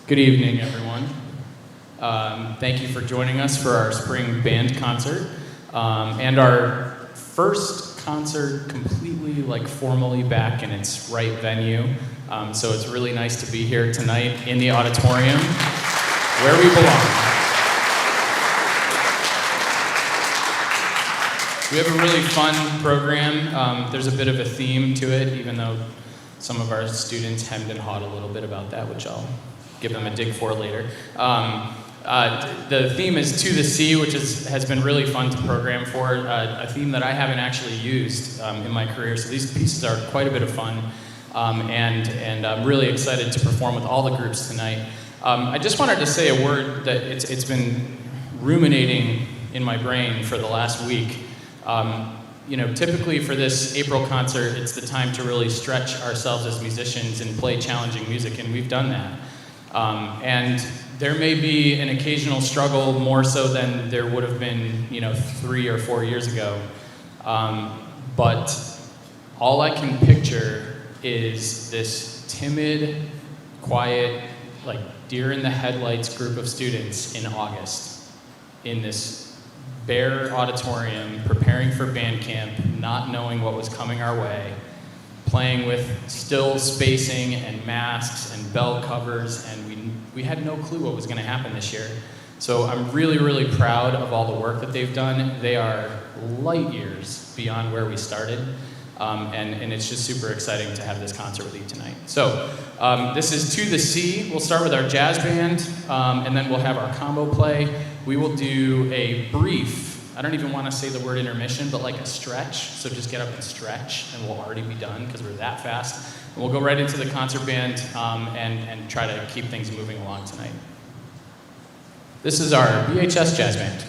Good evening, everyone. Thank you for joining us for our spring band concert and our first concert completely, formally back in its right venue. So it's really nice to be here tonight in the auditorium where we belong. We have a really fun program. There's a bit of a theme to it, even though some of our students hemmed and hawed a little bit about that, which I'll give them a dig for later. The theme is To the Sea, which has been really fun to program for, a theme that I haven't actually used in my career, so these pieces are quite a bit of fun, and I'm really excited to perform with all the groups tonight. I just wanted to say a word that it's been ruminating in my brain for the last week. Typically for this April concert, it's the time to really stretch ourselves as musicians and play challenging music, and we've done that. And there may be an occasional struggle, more so than there would have been, 3 or 4 years ago. But all I can picture is this timid, quiet, deer in the headlights group of students in August in this bare auditorium, preparing for band camp, not knowing what was coming our way, playing with still spacing and masks and bell covers, and we had no clue what was going to happen this year. So I'm really, really proud of all the work that they've done. They are light years beyond where we started, and it's just super exciting to have this concert with you tonight. So this is To the Sea. We'll start with our jazz band, and then we'll have our combo play. We will do a brief, I don't even want to say the word intermission, but a stretch. So just get up and stretch, and we'll already be done because we're that fast. And we'll go right into the concert band and try to keep things moving along tonight. This is our BHS Jazz Band.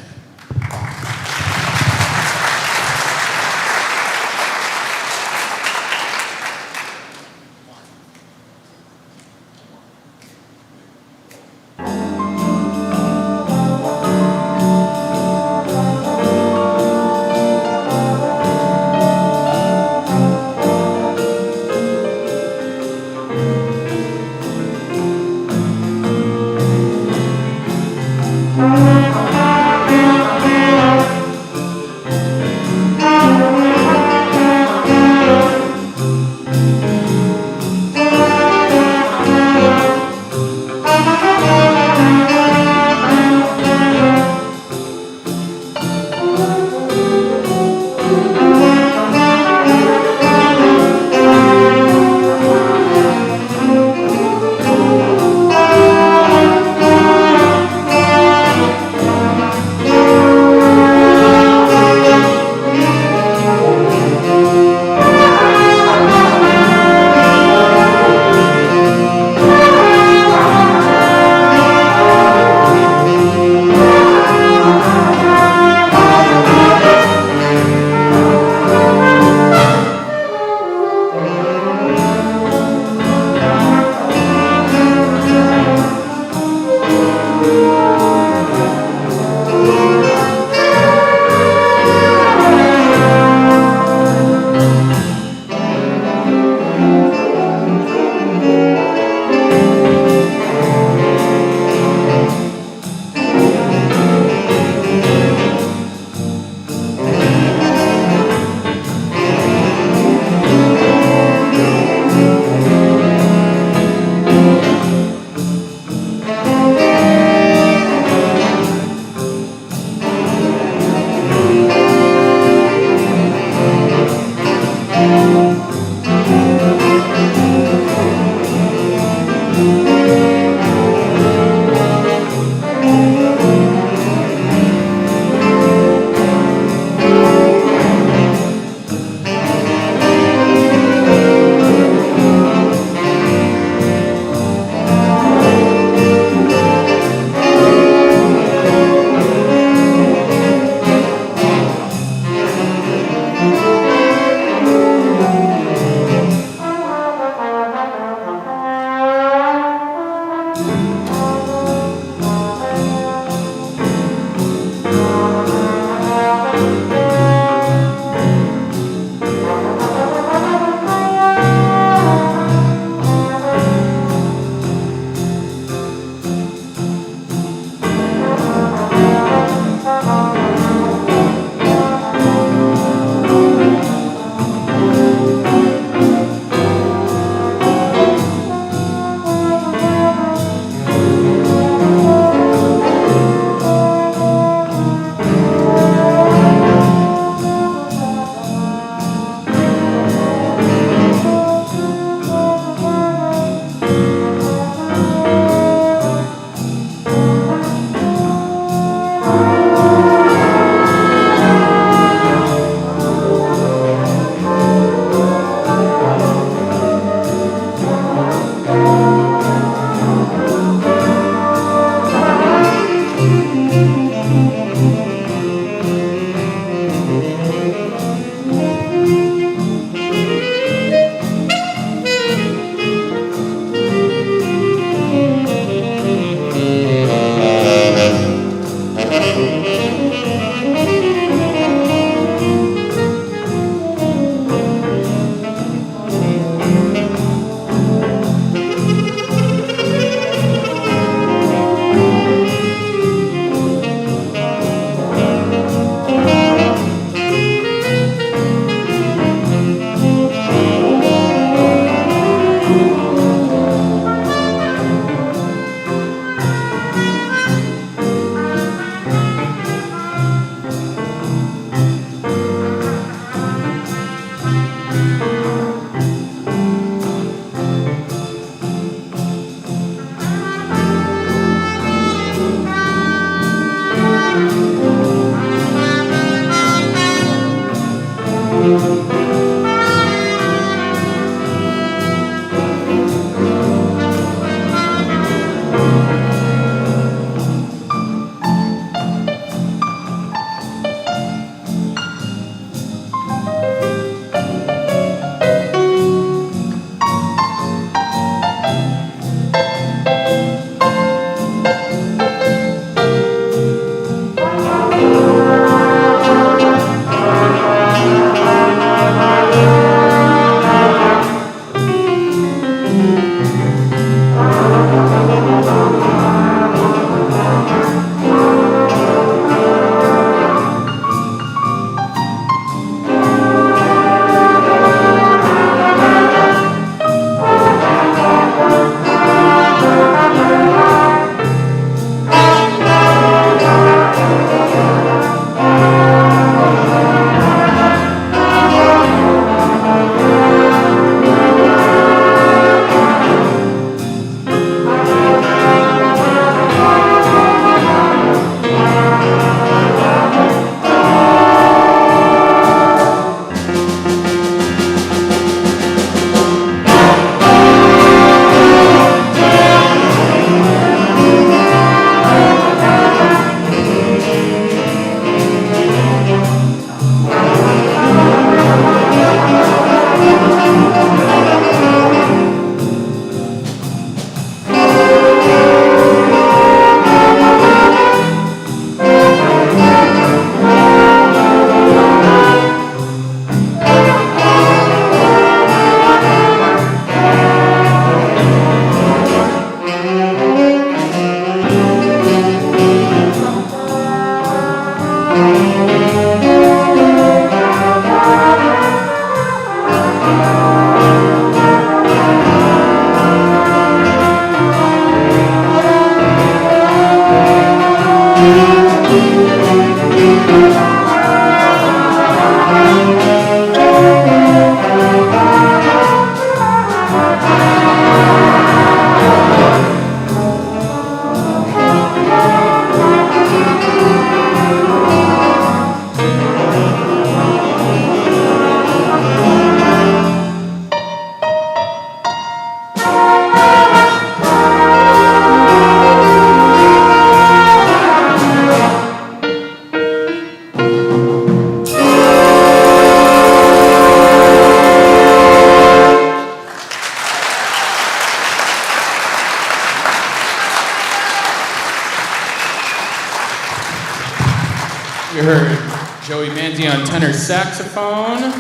Mackenzie on tenor saxophone.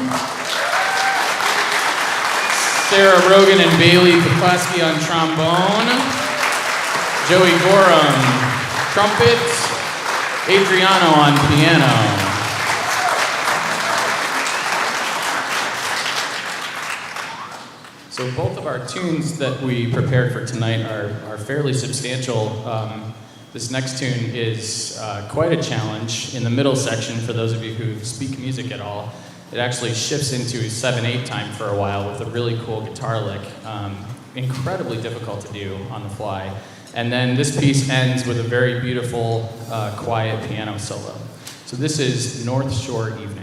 Sarah Rogan and Bailey Poplaski on trombone. Joey Gorham, trumpet. Adriano on piano. So both of our tunes that we prepared for tonight are fairly substantial. This next tune is quite a challenge. In the middle section, for those of you who speak music at all, it actually shifts into 7/8 time for a while with a really cool guitar lick. Incredibly difficult to do on the fly. And then this piece ends with a very beautiful, quiet piano solo. So this is North Shore Evening.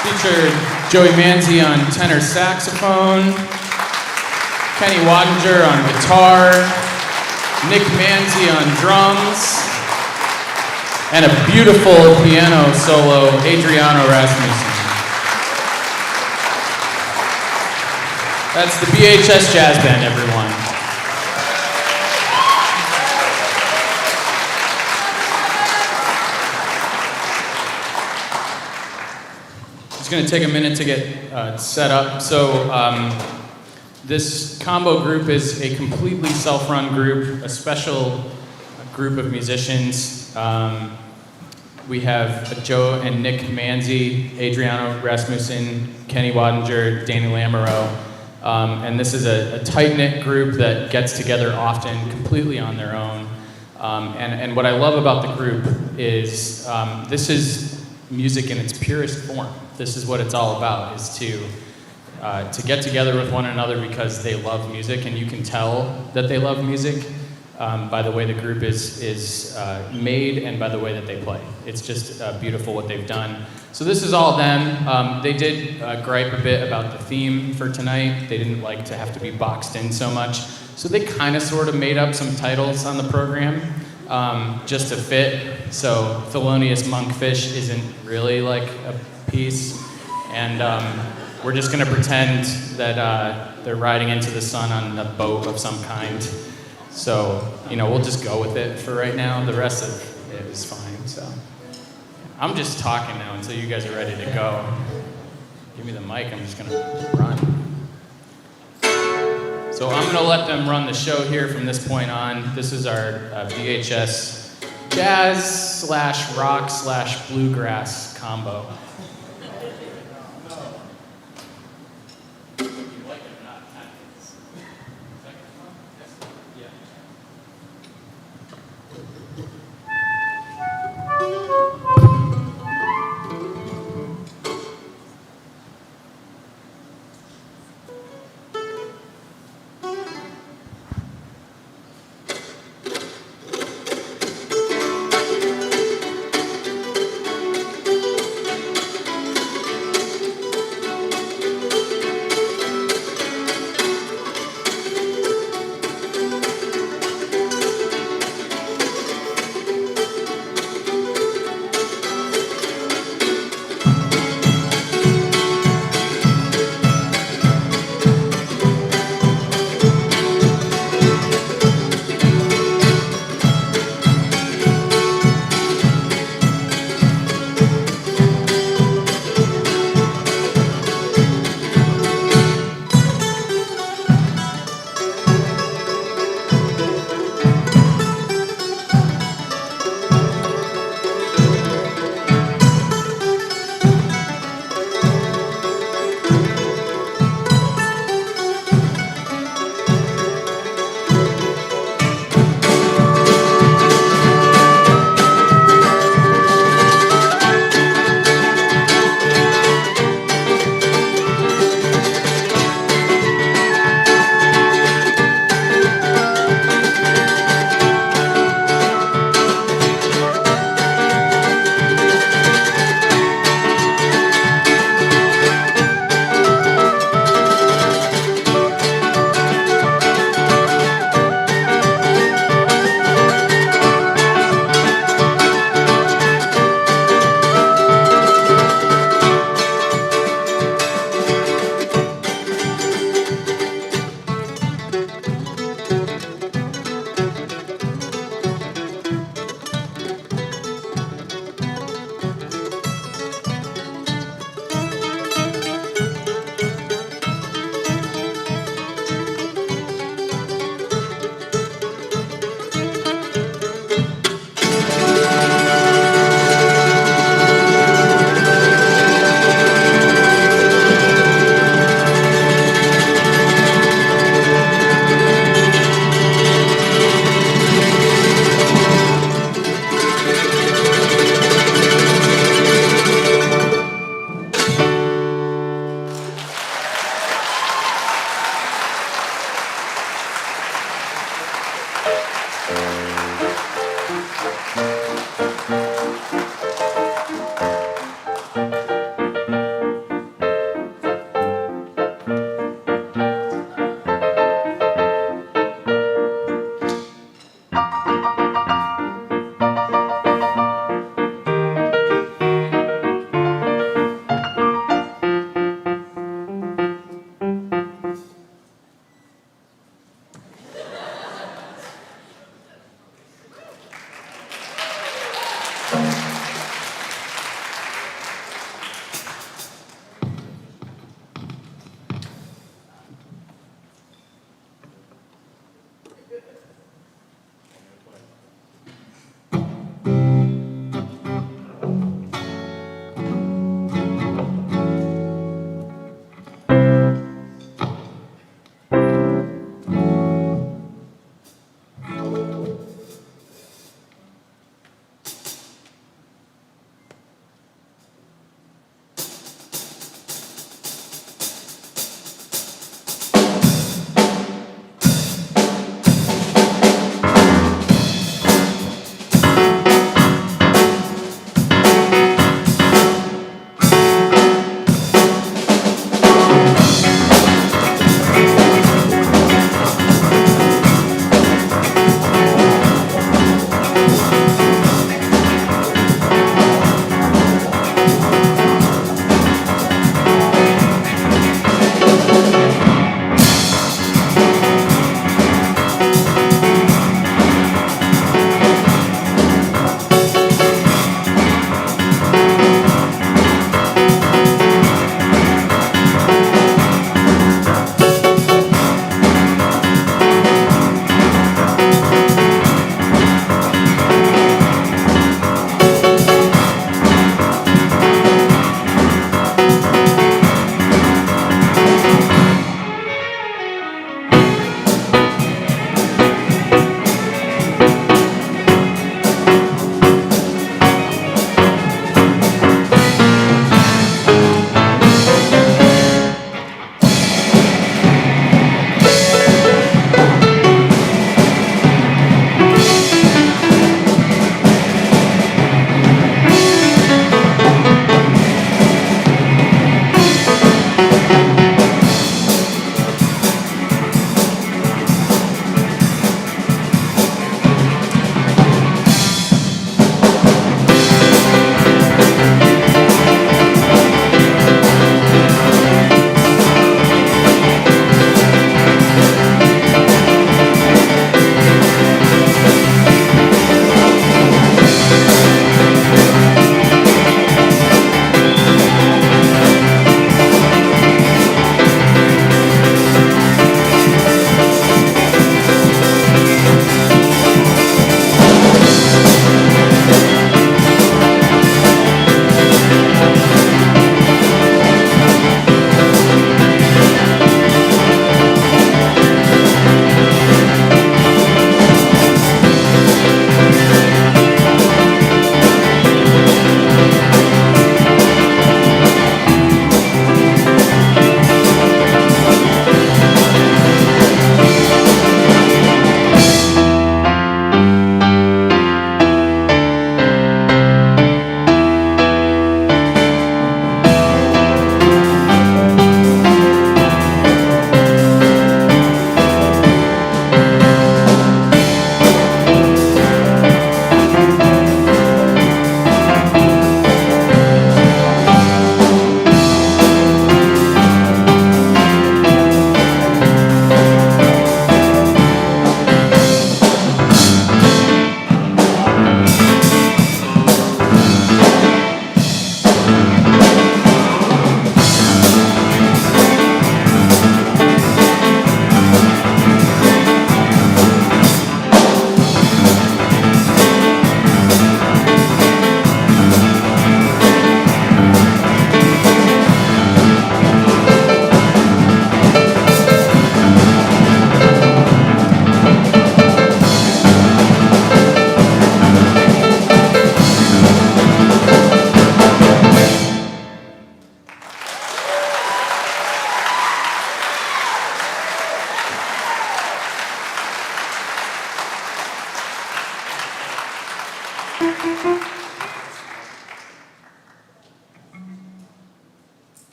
Featured Joey Manzi on tenor saxophone, Kenny Wadinger on guitar, Nick Manzi on drums, and a beautiful piano solo, Adriano Rasmussen. That's the BHS Jazz Band, everyone. It's going to take a minute to get set up. So this combo group is a completely self-run group, a special group of musicians. We have Joe and Nick Manzi, Adriano Rasmussen, Kenny Wadinger, Danny Lamoureux. And this is a tight-knit group that gets together often completely on their own. And what I love about the group is this is music in its purest form. This is what it's all about, is to get together with one another because they love music, and you can tell that they love music by the way the group is made and by the way that they play. It's just beautiful what they've done. So this is all them. They did gripe a bit about the theme for tonight. They didn't like to have to be boxed in so much. So they kind of sort of made up some titles on the program just to fit. So Thelonious Monkfish isn't really like a piece. And we're just going to pretend that they're riding into the sun on a boat of some kind. So, we'll just go with it for right now. The rest of it is fine, so. I'm just talking now until you guys are ready to go. Give me the mic, I'm just gonna run. So I'm gonna let them run the show here from this point on. This is our VHS jazz / rock / bluegrass combo.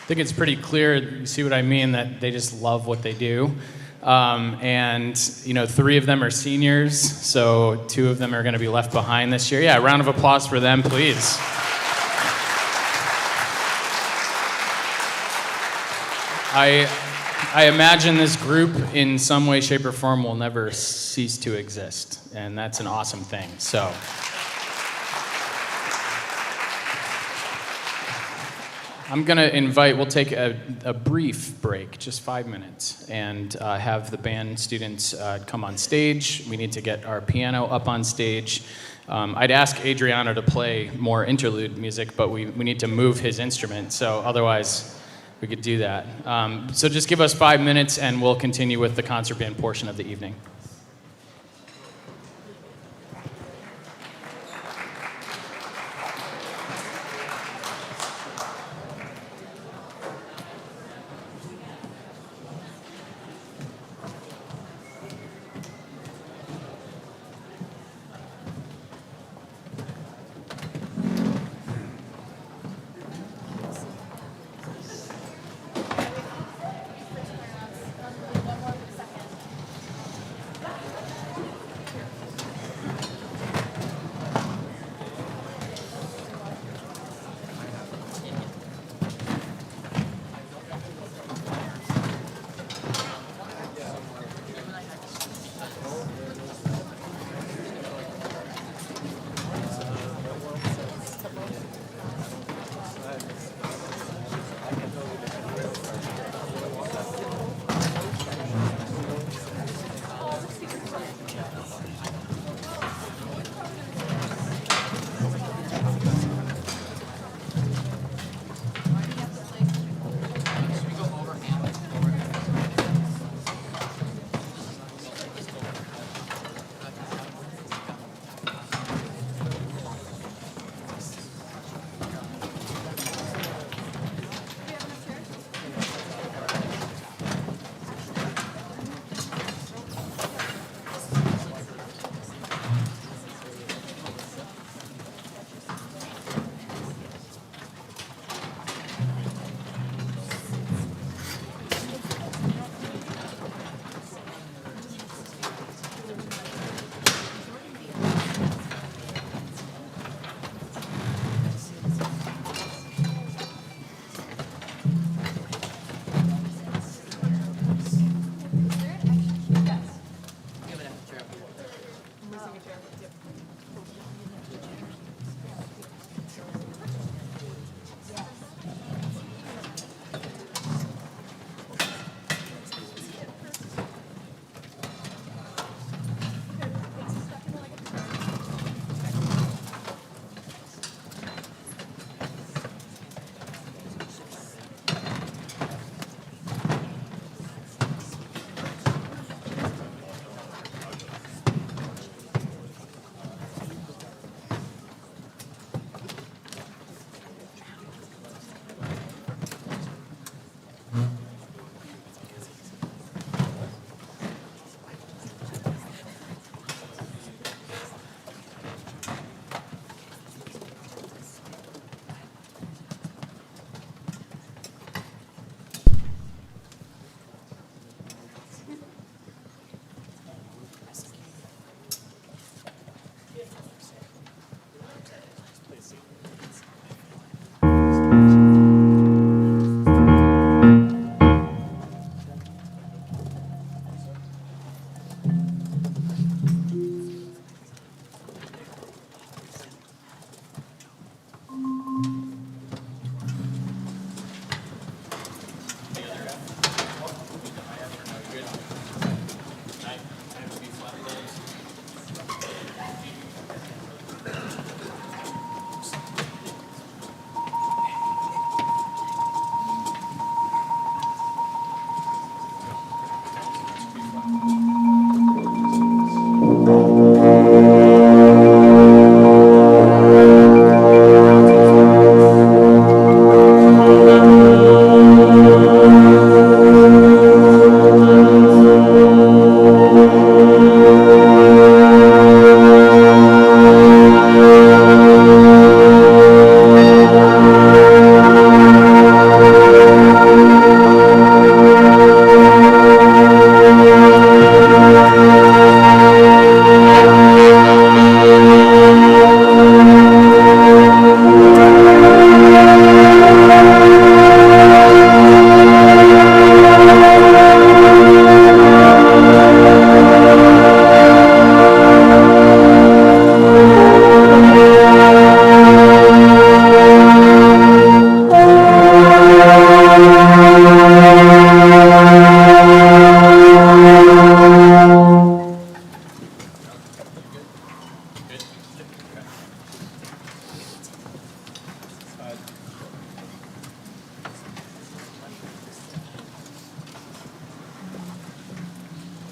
think it's pretty clear, you see what I mean, that they just love what they do. And 3 of them are seniors, so 2 of them are going to be left behind this year. Yeah, a round of applause for them, please. I imagine this group in some way, shape, or form will never cease to exist, and that's an awesome thing. So, I'm going to invite, we'll take a brief break, just 5 minutes, and have the band students come on stage. We need to get our piano up on stage. I'd ask Adriano to play more interlude music, but we need to move his instrument, so otherwise we could do that. So just give us 5 minutes and we'll continue with the concert band portion of the evening.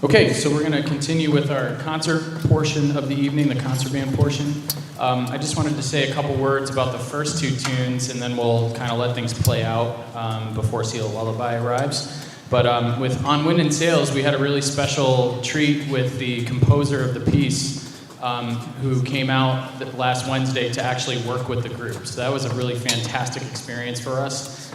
Okay, so we're going to continue with our concert portion of the evening, the concert band portion. I just wanted to say a couple words about the first two tunes, and then we'll kind of let things play out before Seal Lullaby arrives. But with On Wind and Sails, we had a really special treat with the composer of the piece, who came out last Wednesday to actually work with the group. So that was a really fantastic experience for us.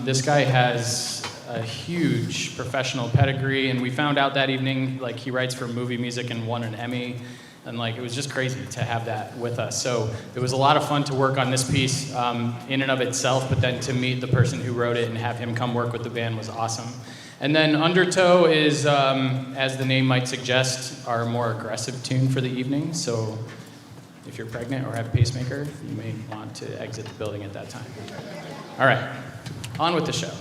This guy has a huge professional pedigree, and we found out that evening, like, he writes for movie music and won an Emmy, and like, it was just crazy to have that with us. So it was a lot of fun to work on this piece in and of itself, but then to meet the person who wrote it and have him come work with the band was awesome. And then Undertow is, as the name might suggest, our more aggressive tune for the evening. So if you're pregnant or have a pacemaker, you may want to exit the building at that time. All right, on with the show.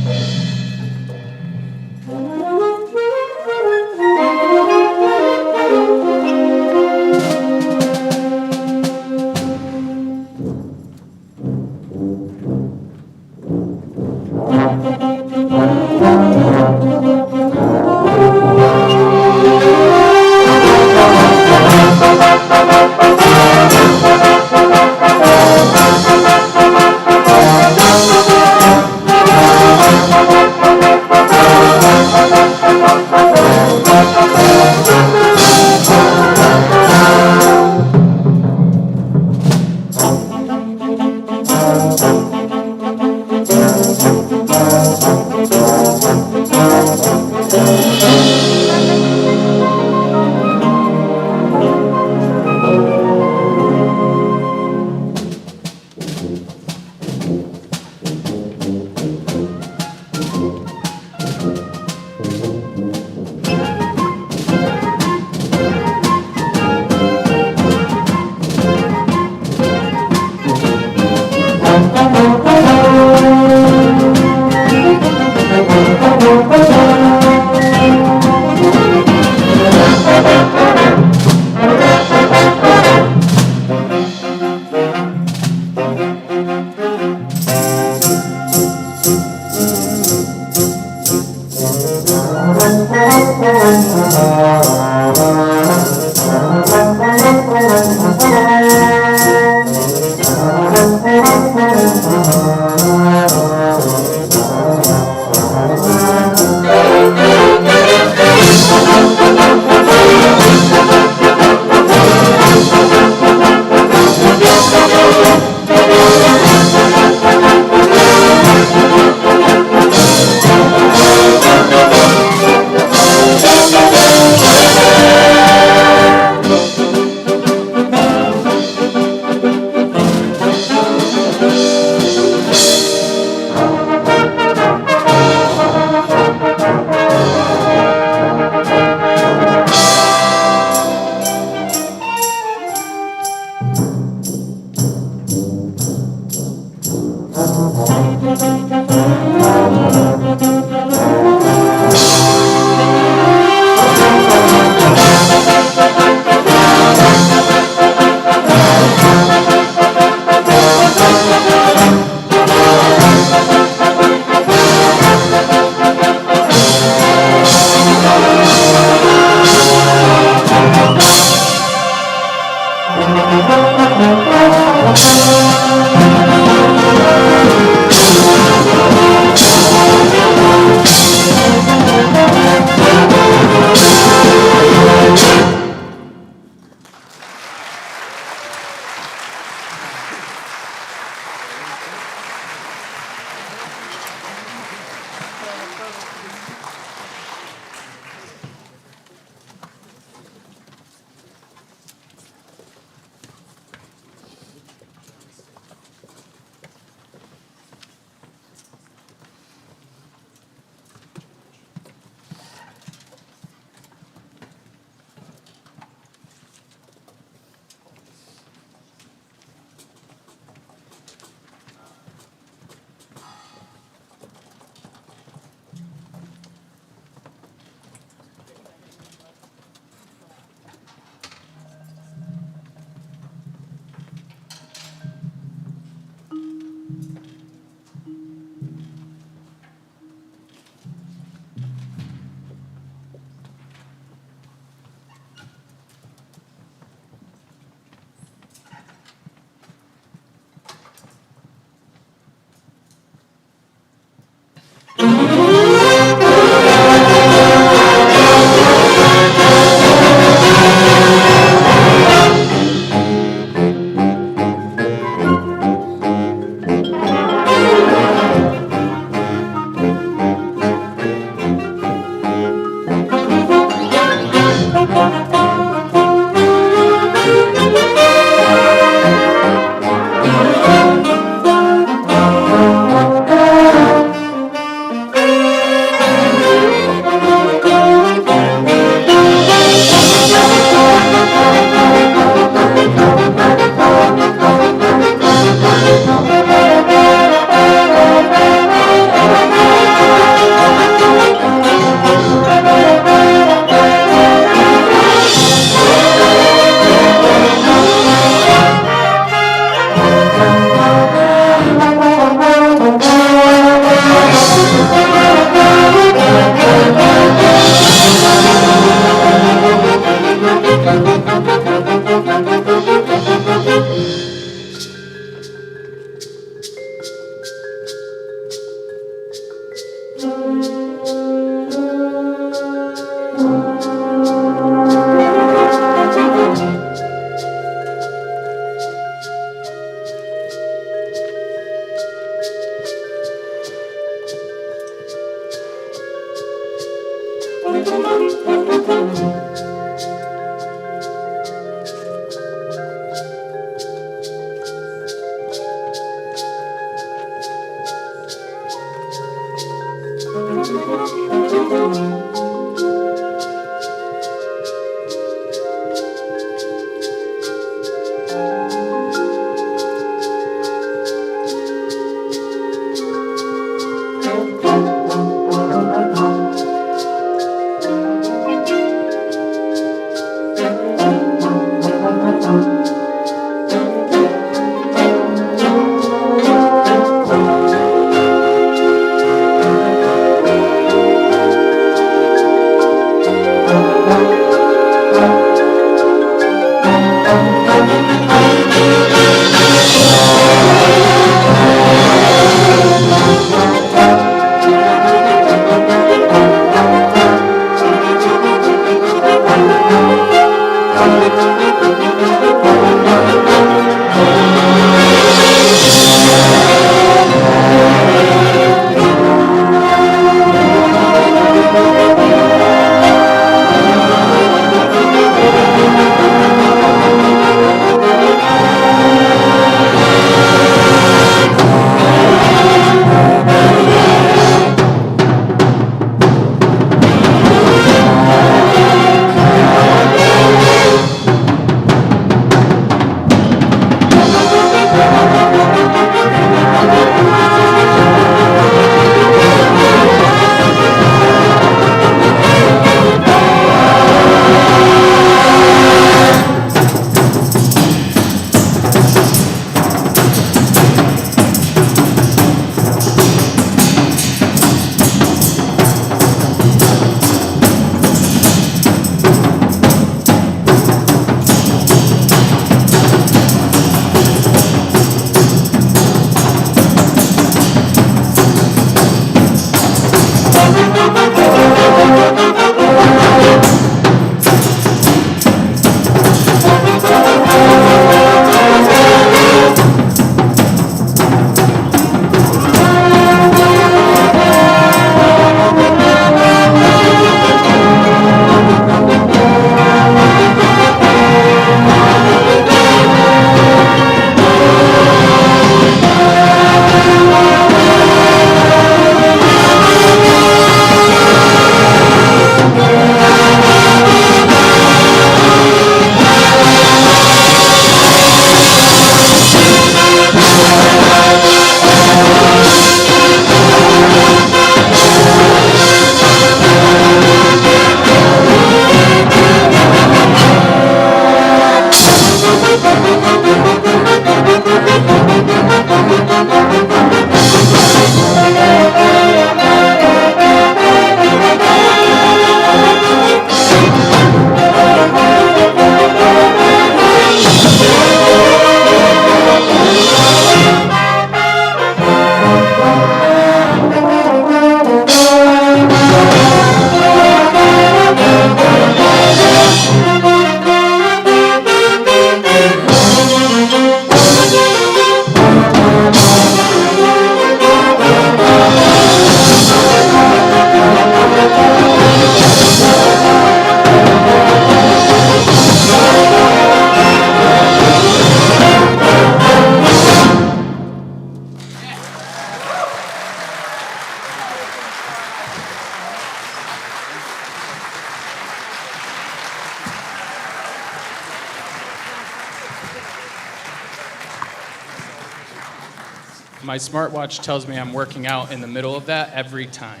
My smartwatch tells me I'm working out in the middle of that every time.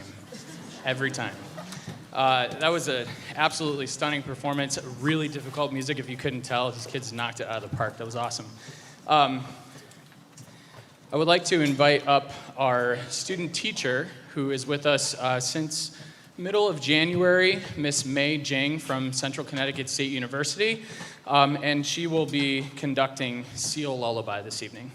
Every time. That was an absolutely stunning performance. Really difficult music, if you couldn't tell. These kids knocked it out of the park. That was awesome. I would like to invite up our student teacher, who is with us since middle of January, Miss May Jang from Central Connecticut State University, and she will be conducting Seal Lullaby this evening.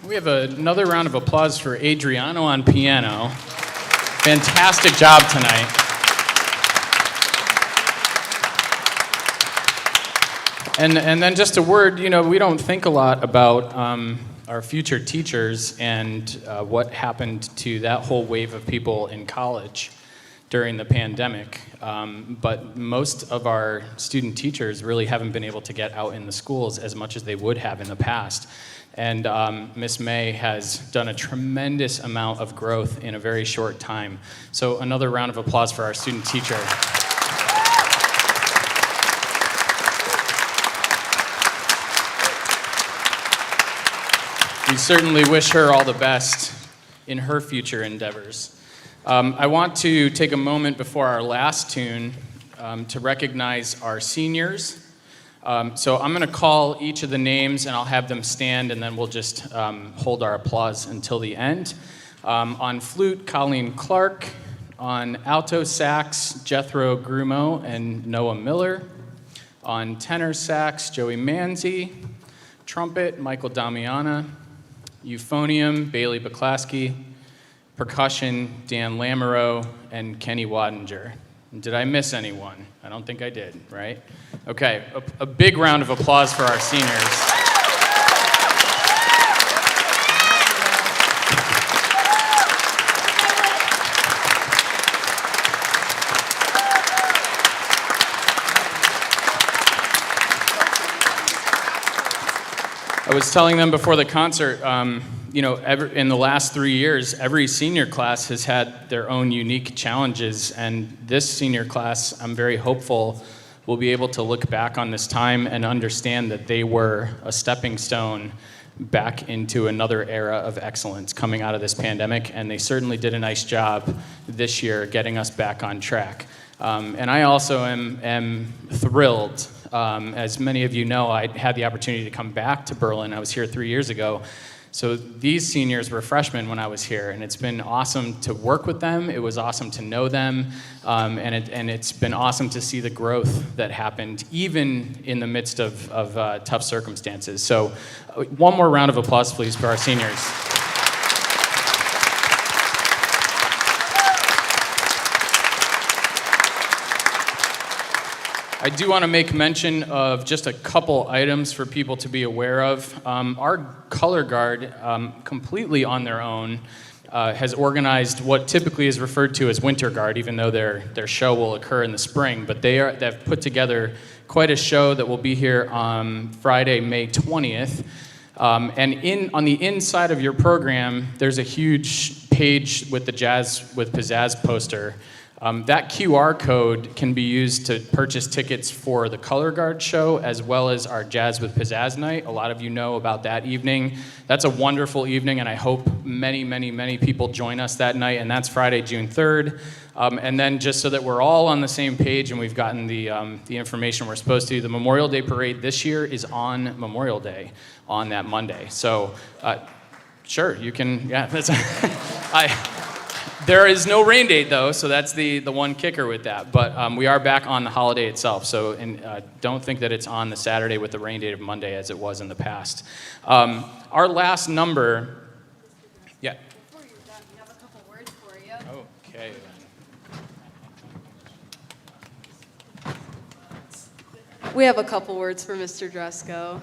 We have another round of applause for Adriano on piano. Fantastic job tonight. And then just a word, we don't think a lot about our future teachers and what happened to that whole wave of people in college during the pandemic. But most of our student teachers really haven't been able to get out in the schools as much as they would have in the past. And Miss May has done a tremendous amount of growth in a very short time. So another round of applause for our student teacher. We certainly wish her all the best in her future endeavors. I want to take a moment before our last tune to recognize our seniors. So I'm going to call each of the names, and I'll have them stand, and then we'll just hold our applause until the end. On flute, Colleen Clark. On alto sax, Jethro Grumo and Noah Miller. On tenor sax, Joey Manzi. Trumpet, Michael Damiana. Euphonium, Bailey Baklaski. Percussion, Dan Lamoureux and Kenny Wadinger. Did I miss anyone? I don't think I did, right? Okay, a big round of applause for our seniors. I was telling them before the concert, in the last 3 years, every senior class has had their own unique challenges, and this senior class, I'm very hopeful, will be able to look back on this time and understand that they were a stepping stone back into another era of excellence coming out of this pandemic, and they certainly did a nice job this year getting us back on track. And I also am thrilled. As many of you know, I had the opportunity to come back to Berlin. I was here 3 years ago. So these seniors were freshmen when I was here, and it's been awesome to work with them. It was awesome to know them, and it's been awesome to see the growth that happened, even in the midst of tough circumstances. So one more round of applause, please, for our seniors. I do want to make mention of just a couple items for people to be aware of. Our color guard, completely on their own, has organized what typically is referred to as Winter Guard, even though their show will occur in the spring. But they've put together quite a show that will be here on Friday, May 20th. And on the inside of your program, there's a huge page with the Jazz with Pizzazz poster. That QR code can be used to purchase tickets for the Color Guard show as well as our Jazz with Pizzazz night. A lot of you know about that evening. That's a wonderful evening, and I hope many, many, many people join us that night, and that's Friday, June 3rd. And then just so that we're all on the same page and we've gotten the information we're supposed to, the Memorial Day Parade this year is on Memorial Day, on that Monday. So, sure, you can, yeah, that's, there is no rain date, though, so that's the one kicker with that. But we are back on the holiday itself, so don't think that it's on the Saturday with the rain date of Monday as it was in the past. Our last number... Yeah? Before you're done, we have a couple words for you. Okay, then. We have a couple words for Mr. Dresko.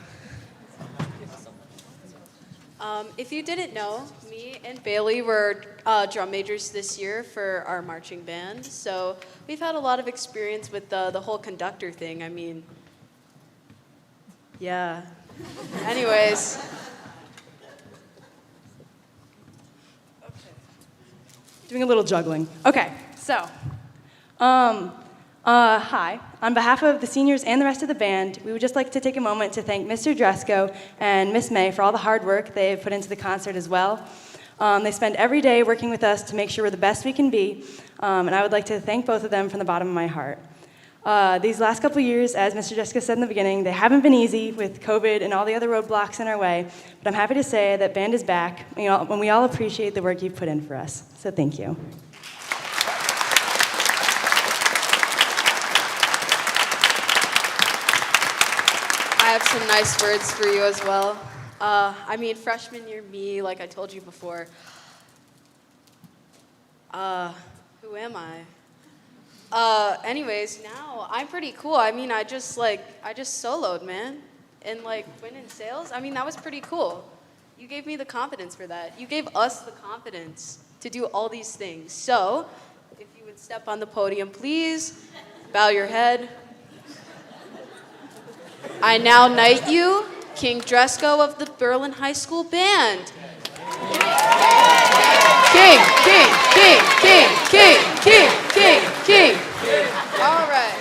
If you didn't know, me and Bailey were drum majors this year for our marching band, so we've had a lot of experience with the whole conductor thing. I mean, yeah. Anyways. Okay. Doing a little juggling. Okay, so, hi. On behalf of the seniors and the rest of the band, we would just like to take a moment to thank Mr. Dresko and Miss May for all the hard work they've put into the concert as well. They spend every day working with us to make sure we're the best we can be, and I would like to thank both of them from the bottom of my heart. These last couple years, as Mr. Dresko said in the beginning, they haven't been easy with COVID and all the other roadblocks in our way, but I'm happy to say that band is back, when we all appreciate the work you've put in for us. So thank you. I have some nice words for you as well. Freshman year me, like I told you before. Who am I? Anyways, now I'm pretty cool. I mean, I just soloed, man, and like went in sales. I mean, that was pretty cool. You gave me the confidence for that. You gave us the confidence to do all these things. So, if you would step on the podium, please, bow your head. I now knight you, King Dresco of the Berlin High School Band. King, king, king, king, king, king, king, king. All right.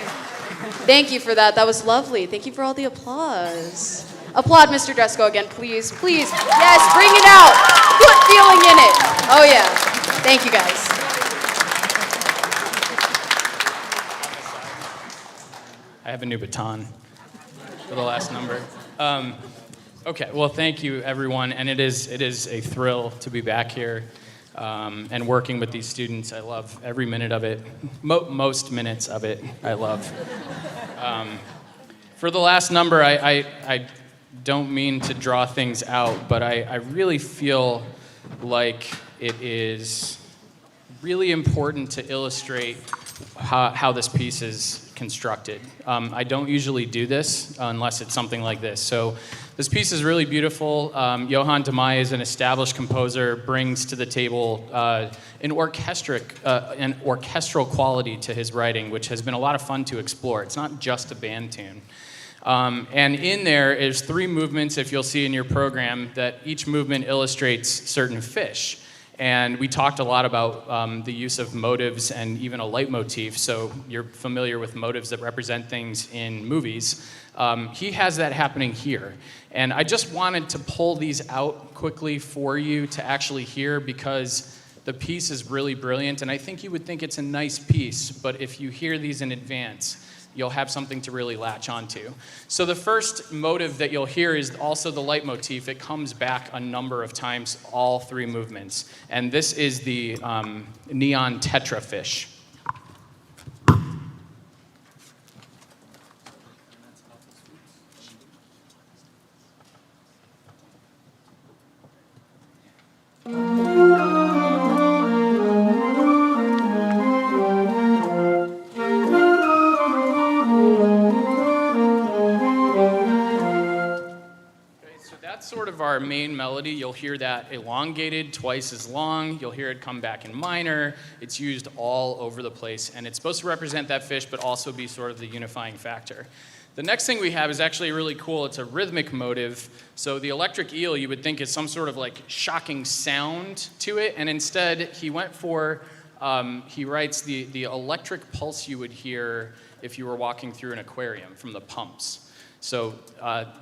Thank you for that. That was lovely. Thank you for all the applause. Applaud Mr. Dresco again, please. Please. Yes, bring it out. Put feeling in it. Oh, yeah. Thank you, guys. I have a new baton for the last number. Okay, well, thank you, everyone, and it is a thrill to be back here and working with these students. I love every minute of it. Most minutes of it, I love. For the last number, I don't mean to draw things out, but I really feel like it is really important to illustrate how this piece is constructed. I don't usually do this unless it's something like this. So this piece is really beautiful. Johann de Meij is an established composer, brings to the table an orchestral quality to his writing, which has been a lot of fun to explore. It's not just a band tune. And in there is 3 movements, if you'll see in your program, that each movement illustrates certain fish. And we talked a lot about the use of motives and even a leitmotif, so you're familiar with motives that represent things in movies. He has that happening here. And I just wanted to pull these out quickly for you to actually hear, because the piece is really brilliant, and I think you would think it's a nice piece, but if you hear these in advance, you'll have something to really latch onto. So the first motive that you'll hear is also the leitmotif. It comes back a number of times, all 3 movements. And this is the neon tetrafish. Sort of our main melody. You'll hear that elongated, twice as long. You'll hear it come back in minor. It's used all over the place, and it's supposed to represent that fish, but also be sort of the unifying factor. The next thing we have is actually really cool. It's a rhythmic motive. So the Electric Eel, you would think, is some sort of like shocking sound to it, and instead he went for, he writes the electric pulse you would hear if you were walking through an aquarium from the pumps. So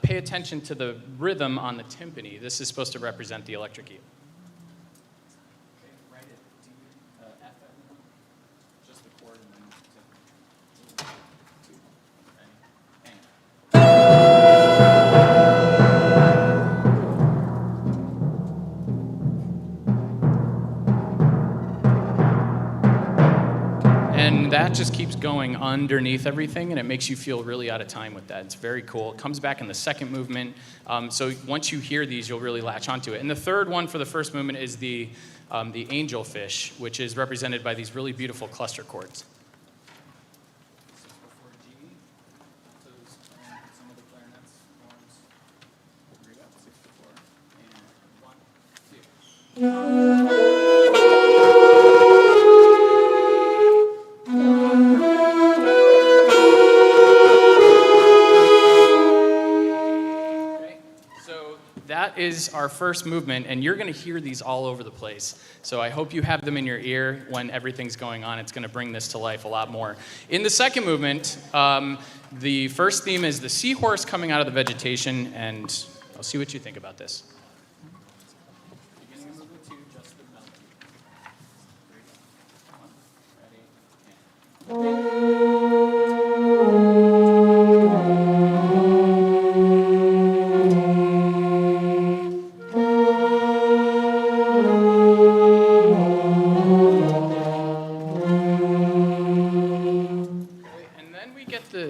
pay attention to the rhythm on the timpani. This is supposed to represent the Electric Eel. Okay, write it. D, F, just the chord and then timpani. 1, 2, 3, and that just keeps going underneath everything, and it makes you feel really out of time with that. It's very cool. It comes back in the second movement. So once you hear these, you'll really latch onto it. And the third one for the first movement is the Angelfish, which is represented by these really beautiful cluster chords. That is our first movement, and you're going to hear these all over the place. So I hope you have them in your ear when everything's going on. It's going to bring this to life a lot more. In the second movement, the first theme is the seahorse coming out of the vegetation, and I'll see what you think about this. Beginning of movement 2, just the melody. 3, 2, 1, ready, and...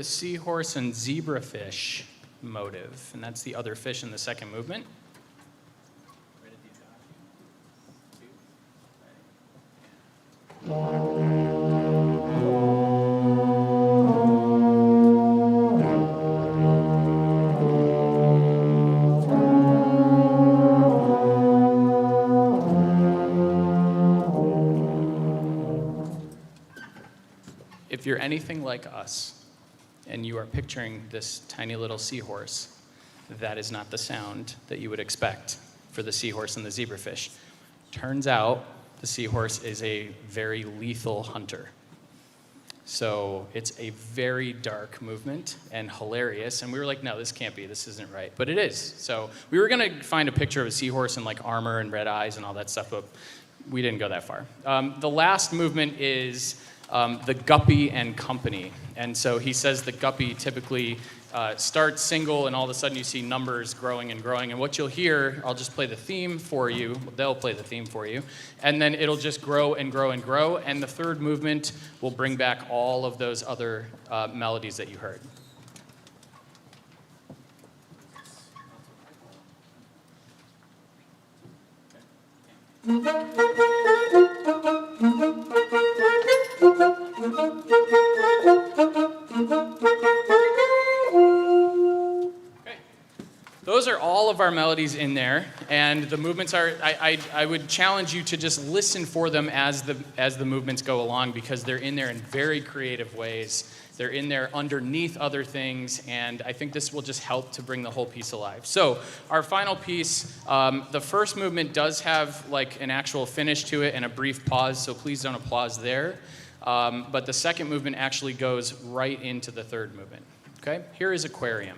seahorse and zebrafish motive, and that's the other fish in the second movement. you're anything like us, and you are picturing this tiny little seahorse, that is not the sound that you would expect for the seahorse and the zebrafish. Turns out the seahorse is a very lethal hunter. So it's a very dark movement and hilarious. And we were like, no, this can't be, this isn't right. But it is. So we were gonna find a picture of a seahorse in like armor and red eyes and all that stuff, but we didn't go that far. The last movement is the Guppy and Company. And so he says the Guppy typically starts single, and all of a sudden you see numbers growing and growing. And what you'll hear, I'll just play the theme for you. They'll play the theme for you. And then it'll just grow and grow and grow. And the third movement will bring back all of those other melodies that you heard. Those are all of our melodies in there, and the movements are, I would challenge you to just listen for them as the movements go along, because they're in there in very creative ways. They're in there underneath other things, and I think this will just help to bring the whole piece alive. So our final piece, the first movement does have like an actual finish to it and a brief pause, so please don't applause there. But the second movement actually goes right into the third movement. Okay, here is Aquarium.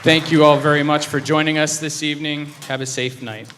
Thank you all very much for joining us this evening. Have a safe night.